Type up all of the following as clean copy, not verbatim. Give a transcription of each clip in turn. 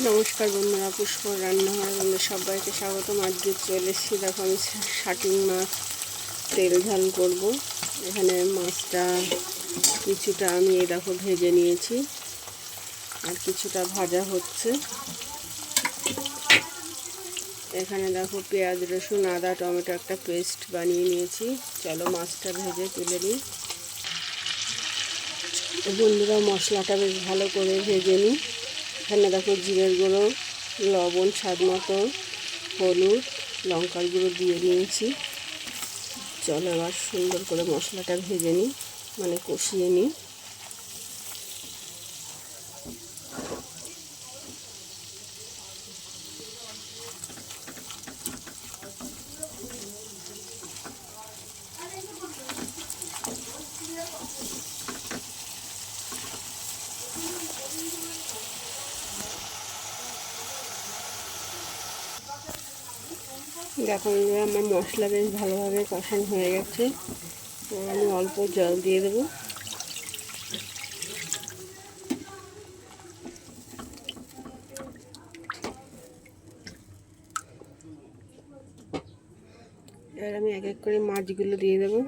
নমস্কার বন্ধুরা, পুষ্পর রান্নাঘরে বন্ধু সবাইকে স্বাগতম। আজকে চলে এসেছি, দেখো আমি শাটিং মাছ তেল ঝাল করব। এখানে মাছটা কিছুটা আমি দেখো ভেজে নিয়েছি, আর কিছুটা ভাজা হচ্ছে। এখানে দেখো পেঁয়াজ, রসুন, আদা, টমেটো একটা পেস্ট বানিয়ে নিয়েছি। চলো মাছটা ভেজে তুলে নিই। বন্ধুরা মশলাটা বেশ ভালো করে ভেজে নিই। এখানে দেখো জিরের গুঁড়ো, লবণ স্বাদ মতো, হলুদ, লঙ্কার গুঁড়ো দিয়ে নিয়েছি। চলো এবার সুন্দর করে মশলাটা ভেজে নিই, মানে কষিয়ে নিই। দেখো আমার মশলা বেশ ভালোভাবে কষানো হয়ে গেছে। আমি অল্প জল দিয়ে দেবো। এবার আমি এক এক করে মাছগুলো দিয়ে দেবো।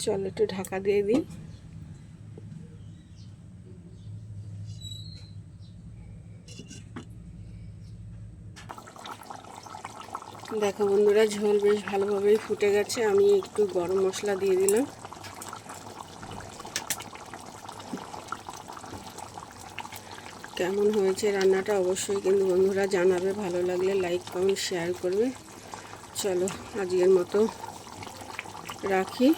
চলো একটু ঢাকা দিয়ে দিই। দেখো বন্ধুরা ঝোল বেশ ভালোভাবেই ফুটে গেছে। আমি একটু গরম মশলা দিয়ে দিলাম। কেমন হয়েছে রান্নাটা অবশ্যই কিন্তু বন্ধুরা জানাবে, ভালো লাগলে লাইক কমেন্ট শেয়ার করবে। চলো আজকের মতো রাখি।